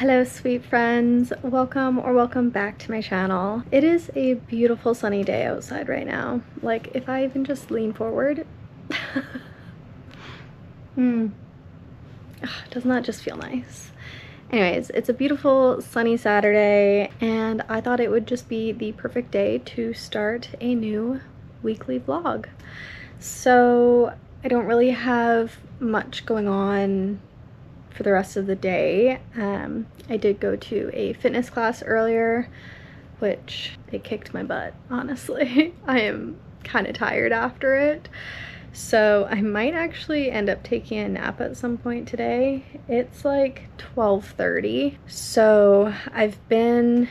Hello sweet friends, welcome back to my channel. It is a beautiful sunny day outside right now. Like if I even just lean forward, doesn't that just feel nice? Anyways, it's a beautiful sunny Saturday and I thought it would just be the perfect day to start a new weekly vlog. So I don't really have much going on for the rest of the day. I did go to a fitness class earlier, which it kicked my butt, honestly. I am kind of tired after it. So I might actually end up taking a nap at some point today. It's like 12:30. So I've been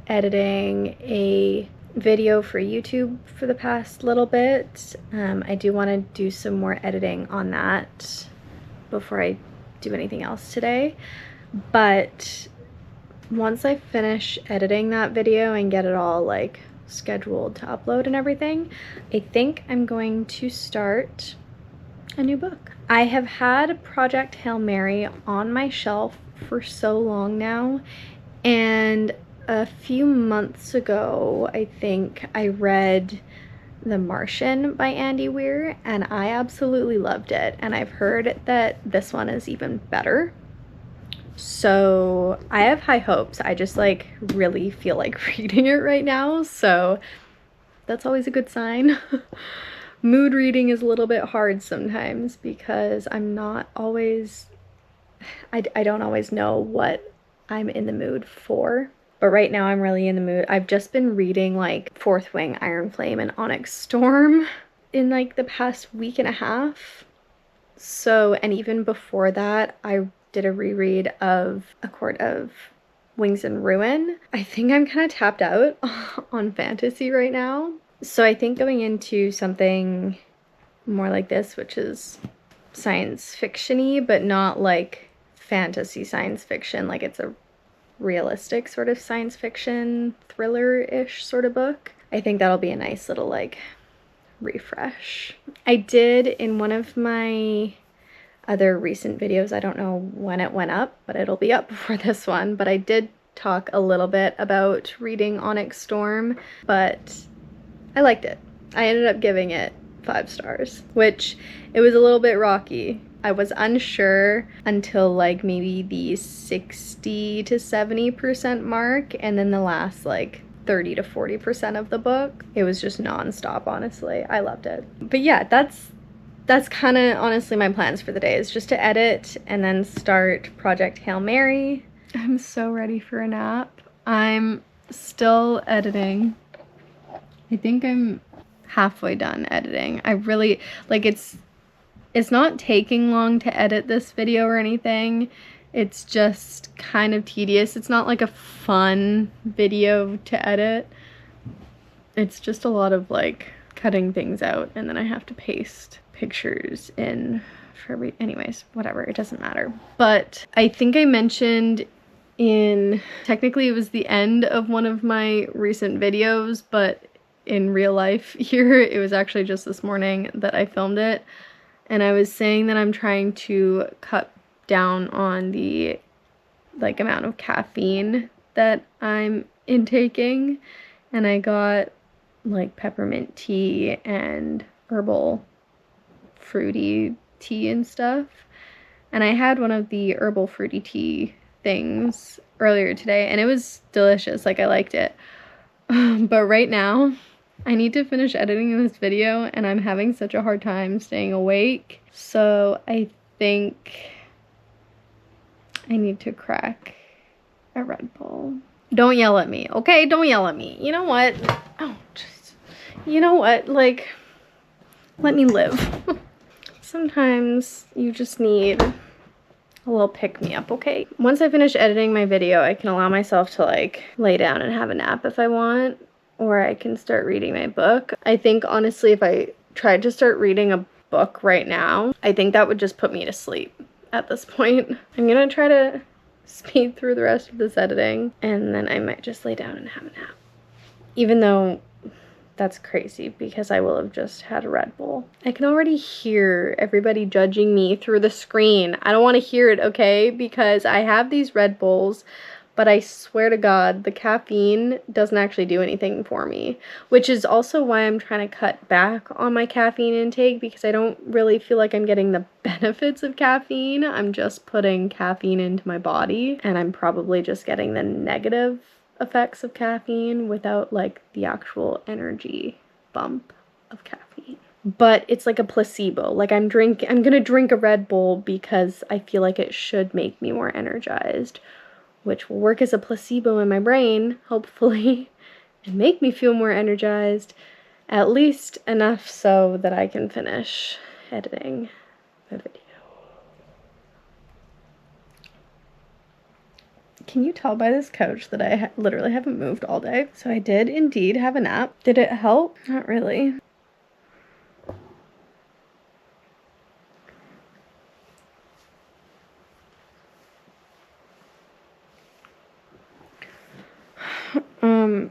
editing a video for YouTube for the past little bit. I do want to do some more editing on that before I do anything else today, but once I finish editing that video and get it all like scheduled to upload and everything, I think I'm going to start a new book. I have had Project Hail Mary on my shelf for so long now, and a few months ago I think I read The Martian by Andy Weir and I absolutely loved it, and I've heard that this one is even better. So I have high hopes. I just like really feel like reading it right now, so that's always a good sign. Mood reading is a little bit hard sometimes because I'm not always, I don't always know what I'm in the mood for. But right now I'm really in the mood. I've just been reading like Fourth Wing, Iron Flame, and Onyx Storm in like the past week and a half. So, and even before that, I did a reread of A Court of Wings and Ruin. I think I'm kind of tapped out on fantasy right now. So I think going into something more like this, which is science fiction-y, but not like fantasy science fiction, like it's a realistic sort of science fiction thriller-ish sort of book. I think that'll be a nice little like refresh. I did in one of my other recent videos, I don't know when it went up, but it'll be up before this one, but I did talk a little bit about reading Onyx Storm, but I liked it. I ended up giving it 5 stars, which it was a little bit rocky. I was unsure until like maybe the 60 to 70% mark, and then the last like 30 to 40% of the book, it was just non-stop, honestly. I loved it. But yeah, that's kind of honestly my plans for the day, is just to edit and then start Project Hail Mary. I'm so ready for a nap. I'm still editing. I think I'm halfway done editing. I really like it's not taking long to edit this video or anything. It's just kind of tedious. It's not like a fun video to edit. It's just a lot of like cutting things out, and then I have to paste pictures in for anyways, whatever, it doesn't matter. But I think I mentioned technically it was the end of one of my recent videos, but in real life here, it was actually just this morning that I filmed it. And I was saying that I'm trying to cut down on the like amount of caffeine that I'm intaking, and I got like peppermint tea and herbal fruity tea and stuff, and I had one of the herbal fruity tea things earlier today and it was delicious. Like I liked it. But right now I need to finish editing this video and I'm having such a hard time staying awake. So I think I need to crack a Red Bull. Don't yell at me, okay? Don't yell at me. You know what? Oh, you know what? Like, let me live. Sometimes you just need a little pick-me-up, okay? Once I finish editing my video, I can allow myself to like lay down and have a nap if I want, or I can start reading my book. I think honestly, if I tried to start reading a book right now, I think that would just put me to sleep at this point. I'm gonna try to speed through the rest of this editing, and then I might just lay down and have a nap. Even though That's crazy because I will have just had a Red Bull. I can already hear everybody judging me through the screen. I don't want to hear it, okay? Because I have these Red Bulls, but I swear to God, the caffeine doesn't actually do anything for me, which is also why I'm trying to cut back on my caffeine intake, because I don't really feel like I'm getting the benefits of caffeine. I'm just putting caffeine into my body, and I'm probably just getting the negative effects of caffeine without like the actual energy bump of caffeine. But it's like a placebo. Like I'm gonna drink a Red Bull because I feel like it should make me more energized, which will work as a placebo in my brain, hopefully, and make me feel more energized, at least enough so that I can finish editing the video. Can you tell by this couch that I literally haven't moved all day? So I did indeed have a nap. Did it help? Not really.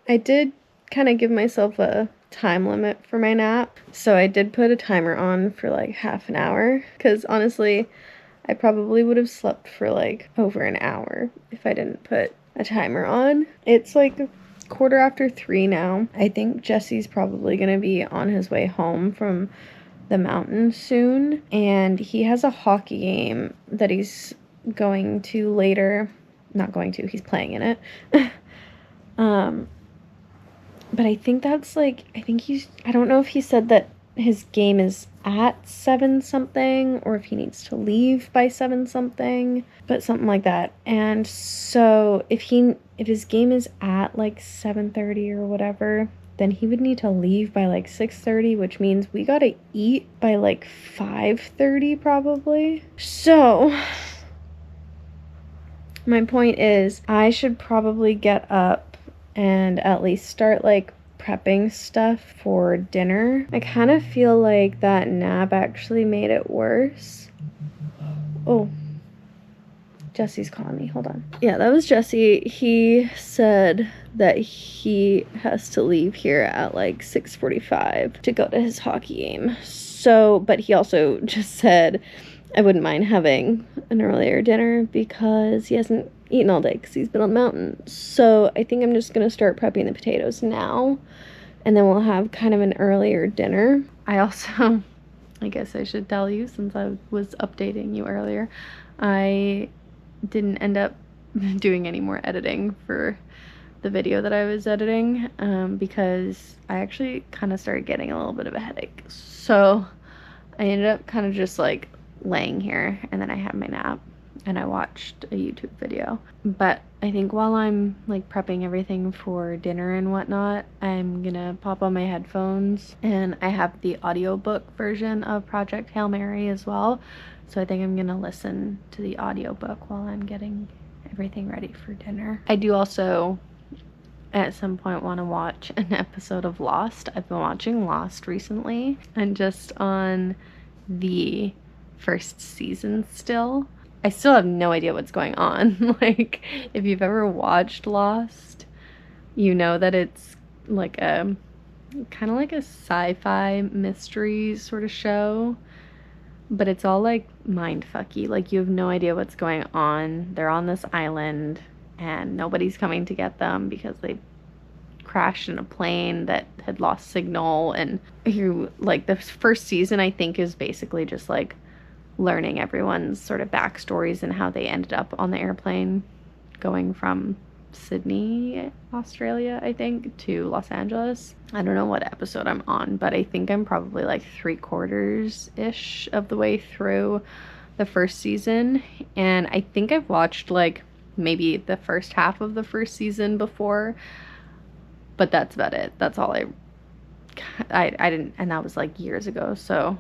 I did kind of give myself a time limit for my nap. So I did put a timer on for like half an hour, because honestly, I probably would have slept for like over an hour if I didn't put a timer on. It's like 3:15 now. I think Jesse's probably gonna be on his way home from the mountains soon, and he has a hockey game that he's going to later. Not going to, he's playing in it. But I think that's like, I don't know if he said that his game is at 7 something or if he needs to leave by 7 something, but something like that. And so if his game is at like 7:30 or whatever, then he would need to leave by like 6:30, which means we gotta eat by like 5:30 probably. So my point is, I should probably get up and at least start like prepping stuff for dinner. I kind of feel like that nap actually made it worse. Oh, Jesse's calling me. Hold on. Yeah, that was Jesse. He said that he has to leave here at like 6:45 to go to his hockey game. So, but he also just said I wouldn't mind having an earlier dinner because he hasn't eaten all day because he's been on the mountain. So I think I'm just going to start prepping the potatoes now, and then we'll have kind of an earlier dinner. I also, I guess I should tell you, since I was updating you earlier, I didn't end up doing any more editing for the video that I was editing because I actually kind of started getting a little bit of a headache. So I ended up kind of just like laying here, and then I had my nap and I watched a YouTube video. But I think while I'm like prepping everything for dinner and whatnot, I'm gonna pop on my headphones, and I have the audiobook version of Project Hail Mary as well. So I think I'm gonna listen to the audiobook while I'm getting everything ready for dinner. I do also at some point want to watch an episode of Lost. I've been watching Lost recently, and just on the first season still. I still have no idea what's going on. Like, if you've ever watched Lost, you know that it's like a kind of like a sci-fi mystery sort of show, but it's all like mindfucky. Like, you have no idea what's going on. They're on this island and nobody's coming to get them because they crashed in a plane that had lost signal. And you like, the first season I think is basically just like learning everyone's sort of backstories and how they ended up on the airplane going from Sydney, Australia, I think, to Los Angeles. I don't know what episode I'm on, but I think I'm probably like 3/4-ish of the way through the first season. And I think I've watched like maybe the first half of the first season before, but that's about it. That's all I didn't, and that was like years ago, so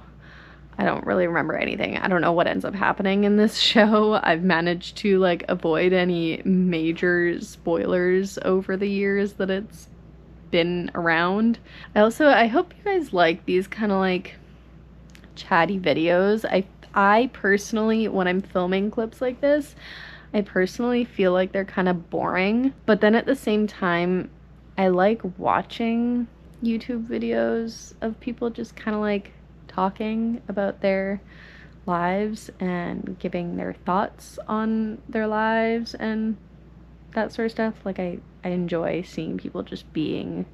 I don't really remember anything. I don't know what ends up happening in this show. I've managed to like avoid any major spoilers over the years that it's been around. I hope you guys like these kind of like chatty videos. I personally, when I'm filming clips like this, I personally feel like they're kind of boring, but then at the same time, I like watching YouTube videos of people just kind of like talking about their lives and giving their thoughts on their lives and that sort of stuff. Like I enjoy seeing people just being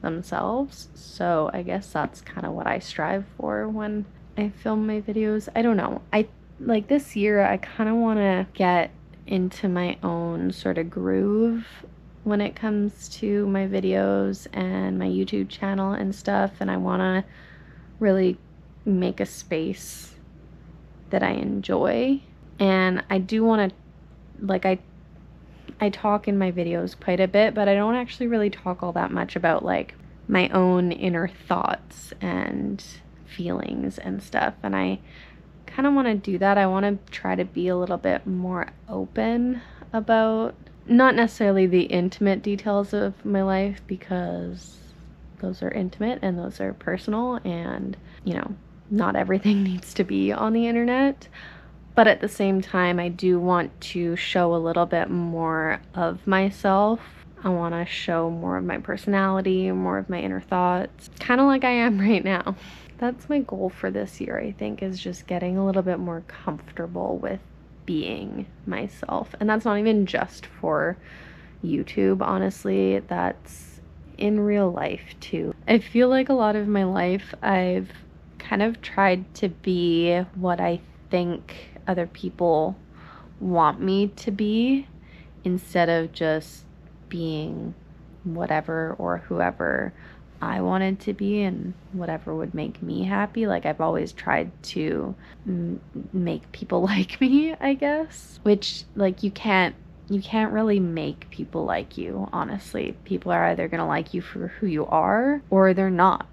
themselves. So I guess that's kind of what I strive for when I film my videos. I don't know. I like this year I kind of want to get into my own sort of groove when it comes to my videos and my YouTube channel and stuff, and I want to really make a space that I enjoy. And I do want to, like, I talk in my videos quite a bit, but I don't actually really talk all that much about like my own inner thoughts and feelings and stuff, and I kind of want to do that. I want to try to be a little bit more open about not necessarily the intimate details of my life, because those are intimate and those are personal, and you know, not everything needs to be on the internet. But at the same time, I do want to show a little bit more of myself. I want to show more of my personality, more of my inner thoughts, kind of like I am right now. That's my goal for this year, I think, is just getting a little bit more comfortable with being myself. And that's not even just for YouTube, honestly. That's in real life too. I feel like a lot of my life I've kind of tried to be what I think other people want me to be, instead of just being whatever or whoever I wanted to be and whatever would make me happy. Like I've always tried to make people like me, I guess, which like you can't really make people like you, honestly. People are either going to like you for who you are or they're not.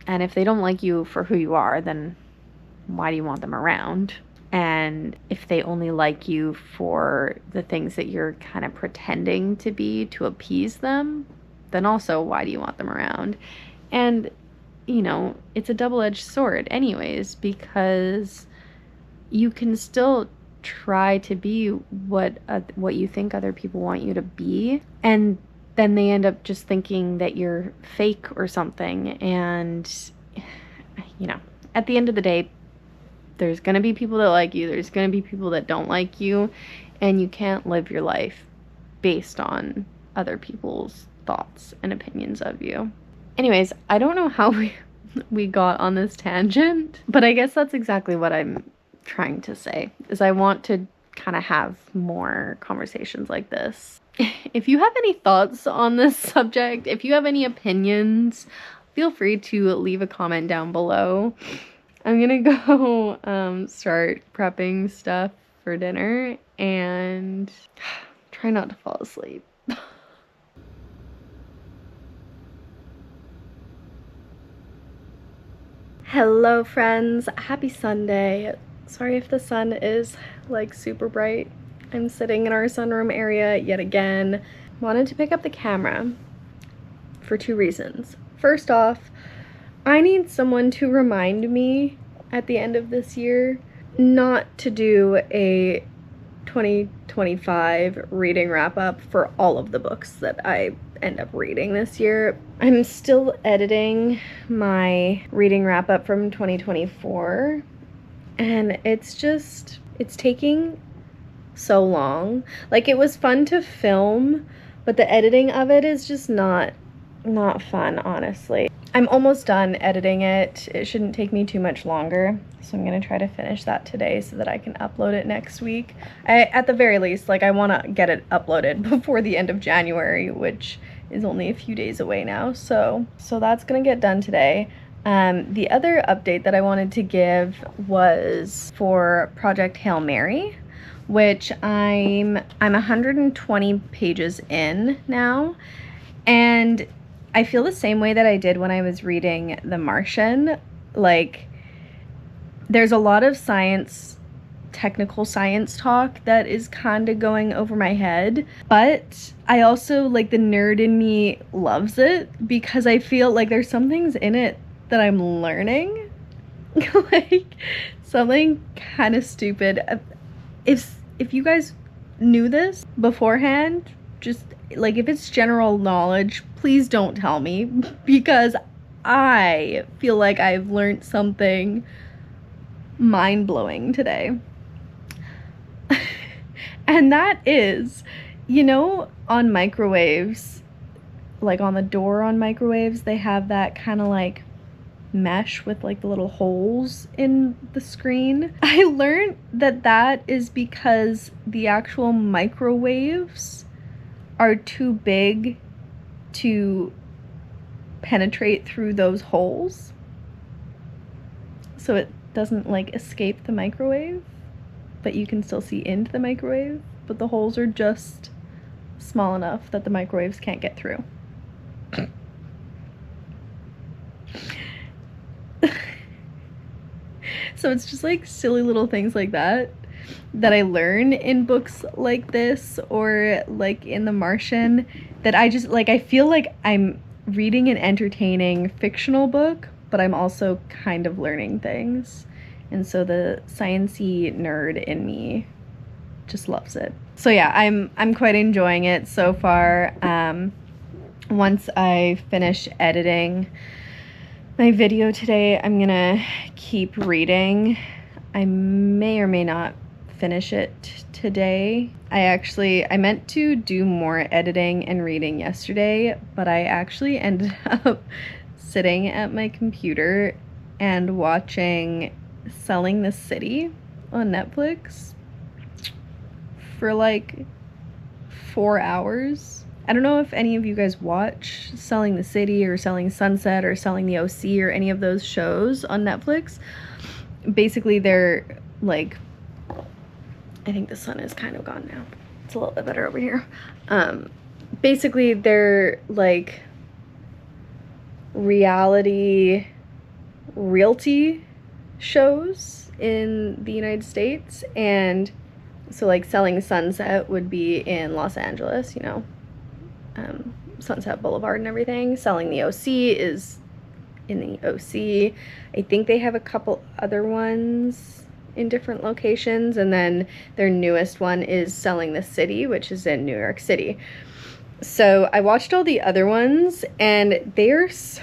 And if they don't like you for who you are, then why do you want them around? And if they only like you for the things that you're kind of pretending to be to appease them, then also why do you want them around? And, you know, it's a double-edged sword anyways, because you can still try to be what you think other people want you to be, and then they end up just thinking that you're fake or something. And, you know, at the end of the day, there's going to be people that like you, there's going to be people that don't like you, and you can't live your life based on other people's thoughts and opinions of you. Anyways, I don't know how we got on this tangent, but I guess that's exactly what I'm trying to say, is I want to kind of have more conversations like this. If you have any thoughts on this subject, if you have any opinions, feel free to leave a comment down below. I'm gonna go start prepping stuff for dinner and try not to fall asleep. Hello friends, happy Sunday. Sorry if the sun is like super bright. I'm sitting in our sunroom area yet again. Wanted to pick up the camera for two reasons. First off, I need someone to remind me at the end of this year not to do a 2025 reading wrap up for all of the books that I end up reading this year. I'm still editing my reading wrap up from 2024, and it's taking so long. Like, it was fun to film, but the editing of it is just not fun, honestly. I'm almost done editing it. It shouldn't take me too much longer, so I'm gonna try to finish that today so that I can upload it next week. At the very least, like, I want to get it uploaded before the end of January, which is only a few days away now, so that's gonna get done today. The other update that I wanted to give was for Project Hail Mary, which I'm 120 pages in now, and I feel the same way that I did when I was reading The Martian. Like, there's a lot of technical science talk that is kind of going over my head, but I also, like, the nerd in me loves it because I feel like there's some things in it that I'm learning. Like, something kind of stupid. If you guys knew this beforehand, just like if it's general knowledge, please don't tell me, because I feel like I've learned something mind-blowing today. And that is, you know, on microwaves, like on the door on microwaves, they have that kind of like mesh with like the little holes in the screen. I learned that that is because the actual microwaves are too big to penetrate through those holes, so it doesn't like escape the microwave, but you can still see into the microwave, but the holes are just small enough that the microwaves can't get through. So it's just like silly little things like that that I learn in books like this, or like in The Martian, that I just like, I feel like I'm reading an entertaining fictional book, but I'm also kind of learning things. And so the science-y nerd in me just loves it. So yeah, I'm quite enjoying it so far. Once I finish editing my video today, I'm gonna keep reading. I may or may not finish it today. I meant to do more editing and reading yesterday, but I actually ended up sitting at my computer and watching Selling the City on Netflix for like 4 hours. I don't know if any of you guys watch Selling the City or Selling Sunset or Selling the OC or any of those shows on Netflix. Basically, they're like, I think the sun is kind of gone now. It's a little bit better over here. Basically, they're like reality realty shows in the United States. And so like Selling Sunset would be in Los Angeles, you know, Sunset Boulevard and everything. Selling the OC is in the OC. I think they have a couple other ones in different locations, and then their newest one is Selling the City, which is in New York City. So I watched all the other ones, and they're so,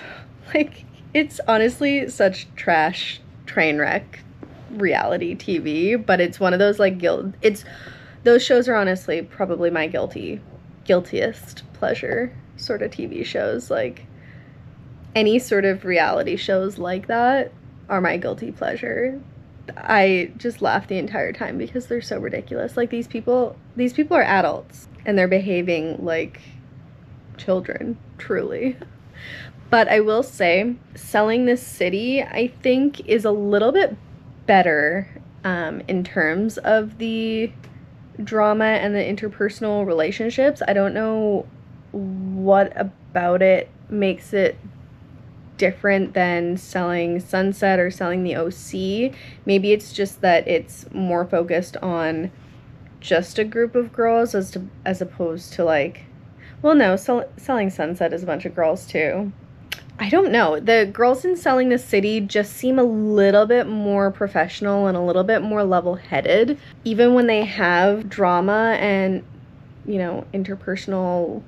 like, it's honestly such trash train wreck reality TV, but it's one of those like those shows are honestly probably my guiltiest pleasure sort of TV shows. Like any sort of reality shows like that are my guilty pleasure. I just laugh the entire time because they're so ridiculous. Like these people are adults and they're behaving like children, truly. But I will say, Selling the City, I think, is a little bit better in terms of the drama and the interpersonal relationships. I don't know what about it makes it different than Selling Sunset or Selling the OC. Maybe it's just that it's more focused on just a group of girls as opposed to like, well, no, Selling Sunset is a bunch of girls too. I don't know. The girls in Selling the City just seem a little bit more professional and a little bit more level-headed. Even when they have drama and, you know, interpersonal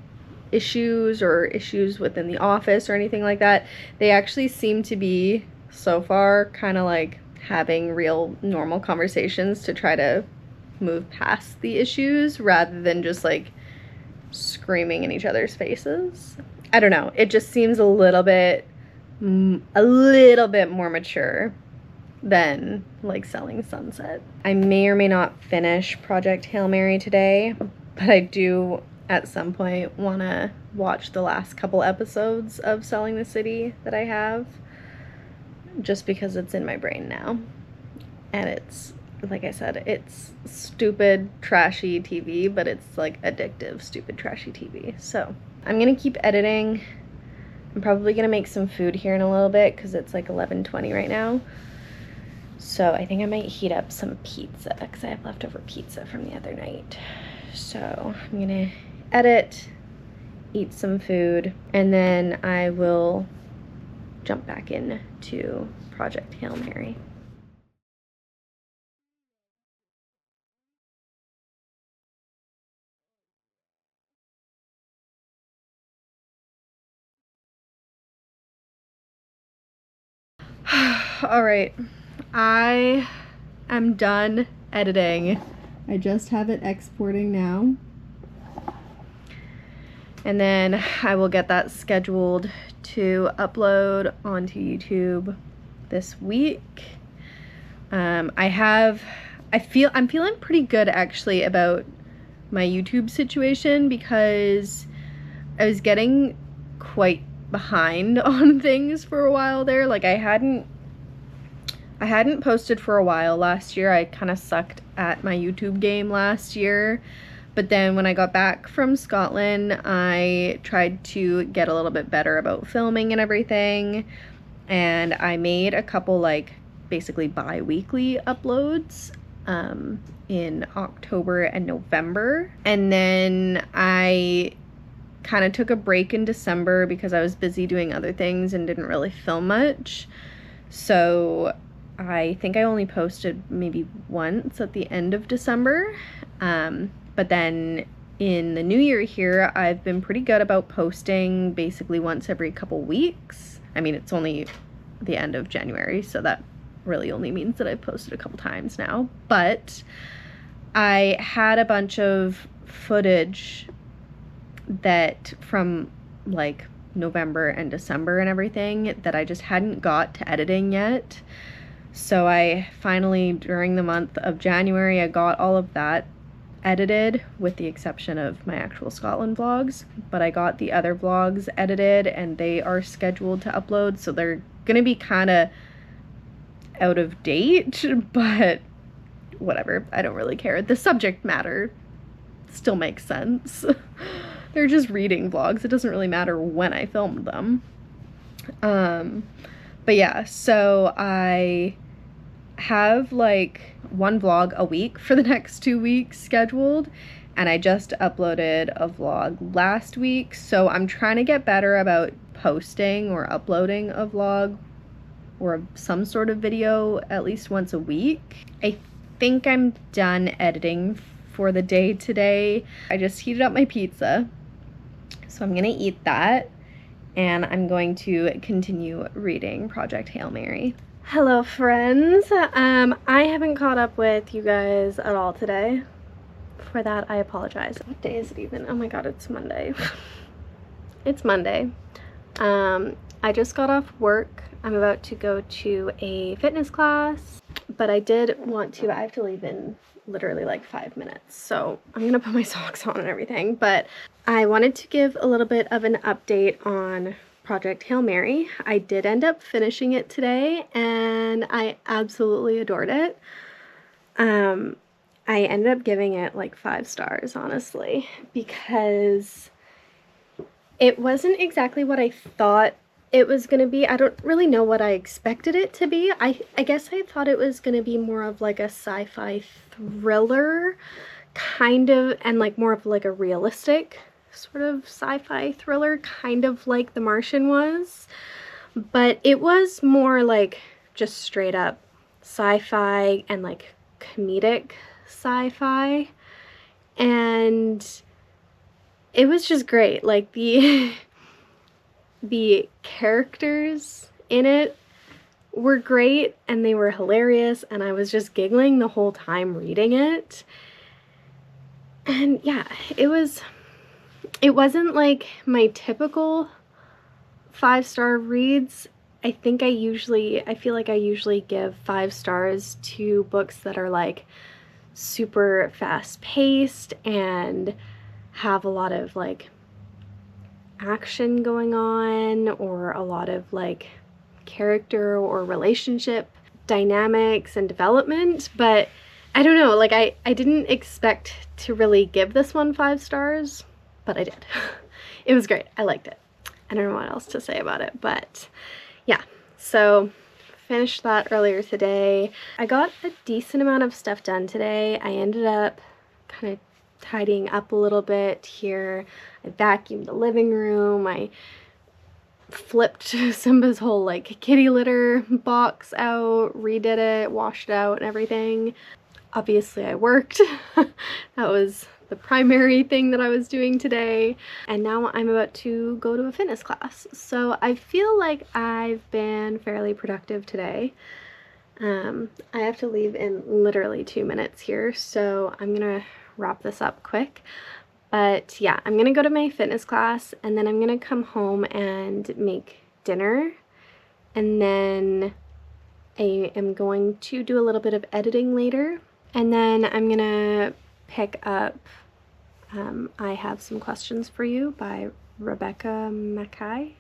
issues or issues within the office or anything like that, they actually seem to be, so far, kind of like having real normal conversations to try to move past the issues rather than just like screaming in each other's faces. I don't know. It just seems a little bit more mature than like Selling Sunset. I may or may not finish Project Hail Mary today, but I do at some point want to watch the last couple episodes of Selling the City that I have, just because it's in my brain now. And it's, like I said, it's stupid, trashy TV, but it's like addictive, stupid, trashy TV. So I'm gonna keep editing. I'm probably gonna make some food here in a little bit because it's like 11:20 right now. So I think I might heat up some pizza because I have leftover pizza from the other night. So I'm gonna edit, eat some food, and then I will jump back into Project Hail Mary. All right, I am done editing. I just have it exporting now. And then I will get that scheduled to upload onto YouTube this week. I'm feeling pretty good actually about my YouTube situation, because I was getting quite behind on things for a while there. Like I hadn't posted for a while last year. I kind of sucked at my YouTube game last year. But then when I got back from Scotland, I tried to get a little bit better about filming and everything. And I made a couple like basically bi-weekly uploads in October and November. And then I kind of took a break in December because I was busy doing other things and didn't really film much. So I think I only posted maybe once at the end of December. But then in the new year here, I've been pretty good about posting basically once every couple weeks. I mean, it's only the end of January, so that really only means that I've posted a couple times now. But I had a bunch of footage that from like November and December and everything that I just hadn't got to editing yet. So I finally, during the month of January, I got all of that edited, with the exception of my actual Scotland vlogs, but I got the other vlogs edited and they are scheduled to upload, so they're gonna be kind of out of date, but whatever, I don't really care. The subject matter still makes sense. They're just reading vlogs. It doesn't really matter when I filmed them. But yeah, so I have like one vlog a week for the next 2 weeks scheduled, and I just uploaded a vlog last week, so I'm trying to get better about posting or uploading a vlog or some sort of video at least once a week. I think I'm done editing for the day today. I just heated up my pizza, so I'm gonna eat that, and I'm going to continue reading Project Hail Mary. Hello friends, I haven't caught up with you guys at all today. For that, I apologize. What day is it even? Oh my god, it's Monday. It's Monday. I just got off work. I'm about to go to a fitness class, but I did want to, I have to leave in literally like 5 minutes, so I'm gonna put my socks on and everything, but I wanted to give a little bit of an update on Project Hail Mary. I did end up finishing it today and I absolutely adored it. I ended up giving it like 5 stars, honestly, because it wasn't exactly what I thought it was gonna be. I don't really know what I expected it to be. I guess I thought it was gonna be more of like a sci-fi thriller kind of, and like more of like a realistic sort of sci-fi thriller, kind of like The Martian was, but it was more like just straight up sci-fi and like comedic sci-fi, and it was just great. Like the characters in it were great and they were hilarious, and I was just giggling the whole time reading it. And yeah, it wasn't like my typical 5-star reads. I feel like I usually give 5 stars to books that are like super fast paced and have a lot of like action going on, or a lot of like character or relationship dynamics and development. But I don't know, like I didn't expect to really give this one 5 stars, but I did. It was great. I liked it. I don't know what else to say about it, but yeah. So finished that earlier today. I got a decent amount of stuff done today. I ended up kind of tidying up a little bit here. I vacuumed the living room. I flipped Simba's whole like kitty litter box out, redid it, washed it out and everything. Obviously I worked. That was the primary thing that I was doing today. And now I'm about to go to a fitness class. So I feel like I've been fairly productive today. I have to leave in literally 2 minutes here, so I'm gonna wrap this up quick. But yeah, I'm gonna go to my fitness class and then I'm gonna come home and make dinner. And then I am going to do a little bit of editing later. And then I'm gonna pick up I Have Some Questions for You by Rebecca Mackay.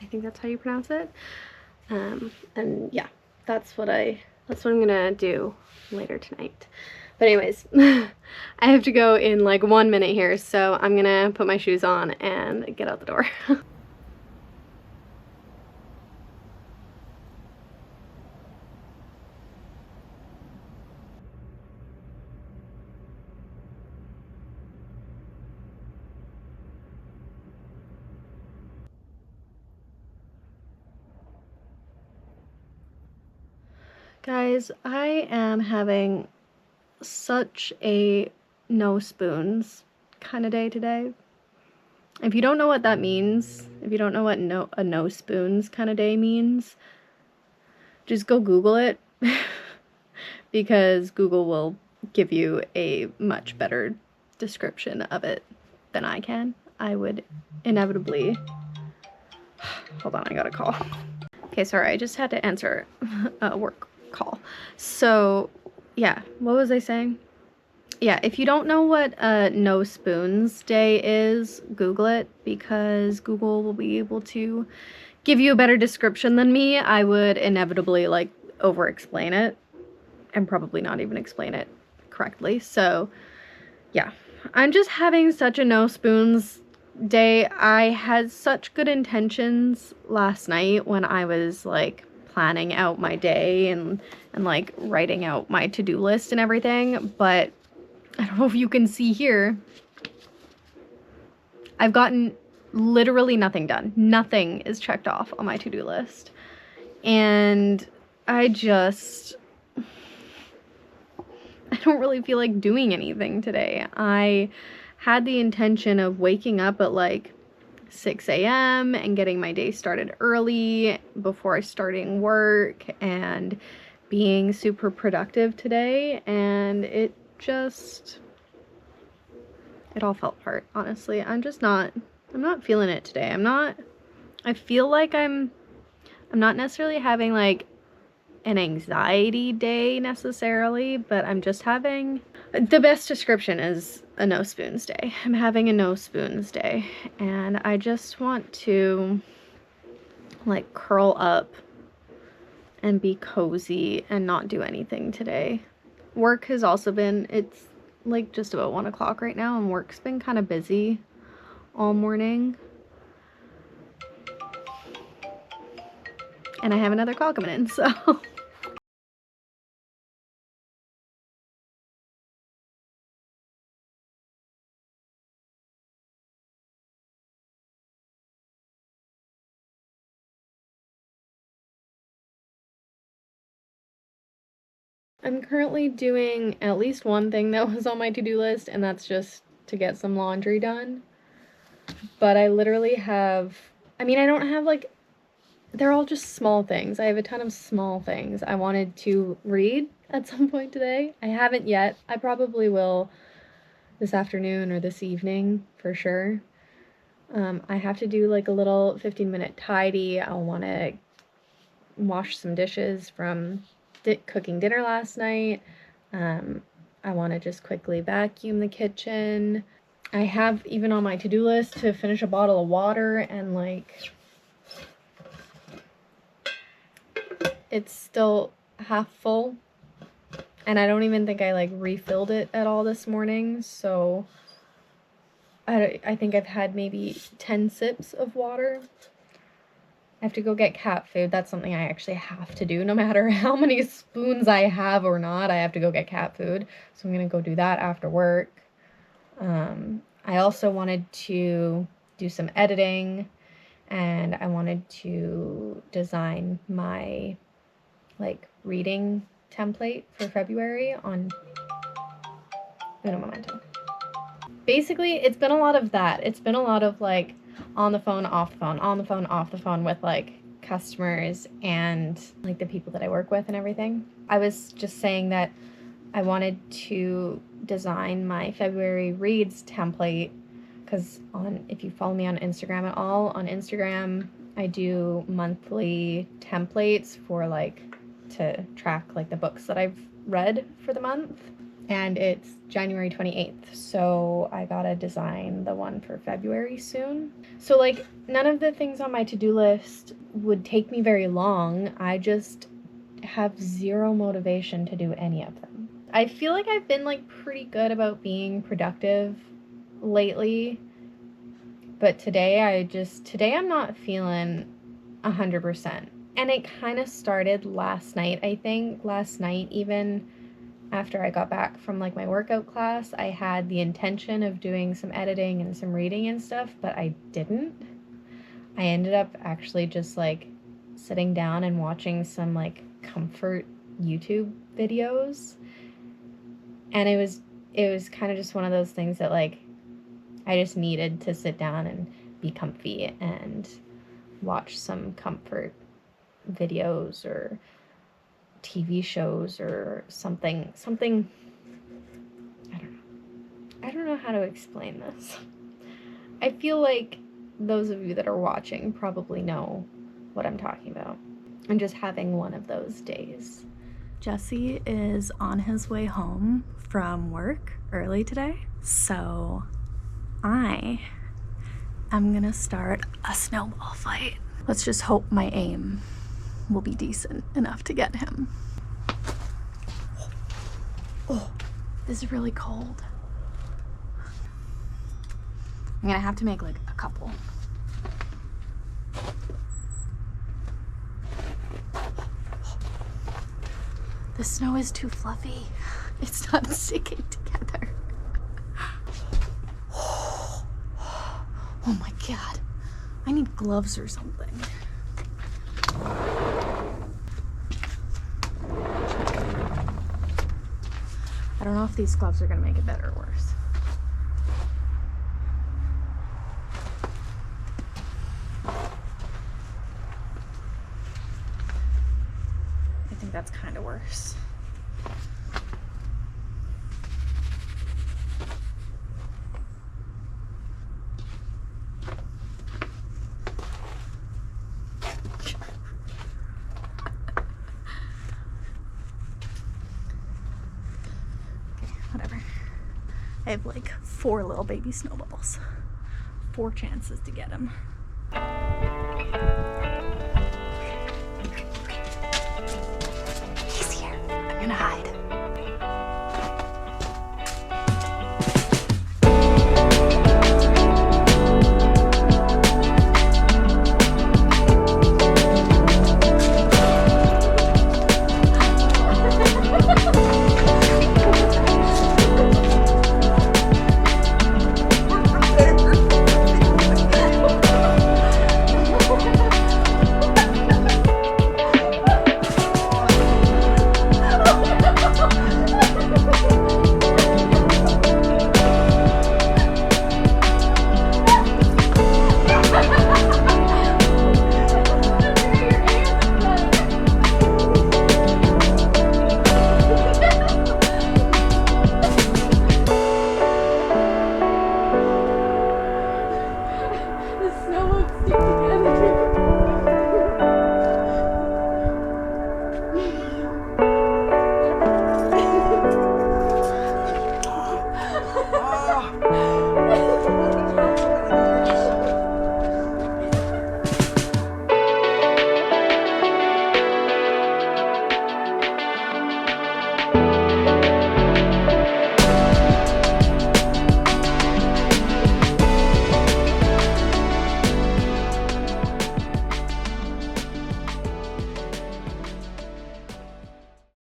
I think that's how you pronounce it. And yeah, that's what I'm gonna do later tonight. But anyways, I have to go in like 1 minute here, so I'm gonna put my shoes on and get out the door. Guys, I am having such a no spoons kind of day today. If you don't know what that means, if you don't know what a no spoons kind of day means, just go Google it because Google will give you a much better description of it than I can. I would inevitably... Hold on, I got a call. Okay, sorry, I just had to answer a work call. So, yeah, what was I saying? Yeah, if you don't know what No Spoons Day is, Google it, because Google will be able to give you a better description than me. I would inevitably, like, over-explain it, and probably not even explain it correctly. So, yeah, I'm just having such a No Spoons Day. I had such good intentions last night when I was, like, planning out my day and like writing out my to-do list and everything, but I don't know if you can see here, I've gotten literally nothing done. Nothing is checked off on my to-do list. And I don't really feel like doing anything today. I had the intention of waking up at like 6 a.m. and getting my day started early before starting work and being super productive today, and it all fell apart, honestly. I'm not feeling it today. I feel like I'm not necessarily having like an anxiety day necessarily, but I'm just having, the best description is a no spoons day. I'm having a no spoons day, and I just want to like curl up and be cozy and not do anything today. Work has also been, it's like just about 1 o'clock right now, and work's been kind of busy all morning. And I have another call coming in, so I'm currently doing at least one thing that was on my to-do list, and that's just to get some laundry done. But I literally have, I mean, I don't have like, they're all just small things. I have a ton of small things I wanted to read at some point today. I haven't yet. I probably will this afternoon or this evening for sure. I have to do like a little 15-minute tidy. I'll want to wash some dishes from cooking dinner last night. I want to just quickly vacuum the kitchen. I have even on my to-do list to finish a bottle of water, and like it's still half full, and I don't even think I like refilled it at all this morning, so I think I've had maybe 10 sips of water. I have to go get cat food. That's something I actually have to do. No matter how many spoons I have or not, I have to go get cat food. So I'm going to go do that after work. I also wanted to do some editing, and I wanted to design my like reading template for February on Uno Momento. basically it's been a lot of that. It's been a lot of like on the phone, off the phone, on the phone, off the phone with like customers and like the people that I work with and everything. I was just saying that I wanted to design my February reads template because if you follow me on Instagram at all, on Instagram I do monthly templates for like to track like the books that I've read for the month, and it's January 28th, so I gotta design the one for February soon. So like none of the things on my to-do list would take me very long. I just have zero motivation to do any of them. I feel like I've been like pretty good about being productive lately, but today I'm not feeling 100%. And it kind of started last night, I think. Last night, even after I got back from like my workout class, I had the intention of doing some editing and some reading and stuff, but I didn't. I ended up actually just like sitting down and watching some like comfort YouTube videos. And it was kind of just one of those things that like I just needed to sit down and be comfy and watch some comfort videos or TV shows or something. I don't know how to explain this. I feel like those of you that are watching probably know what I'm talking about. I'm just having one of those days. Jesse is on his way home from work early today, so I am gonna start a snowball fight. Let's just hope my aim will be decent enough to get him. Oh, this is really cold. I'm gonna have to make like a couple. The snow is too fluffy. It's not sticking together. Oh my God. I need gloves or something. I don't know if these gloves are gonna make it better or worse. I think that's kind of worse. Whatever. I have like 4 little baby snowballs. 4 chances to get them.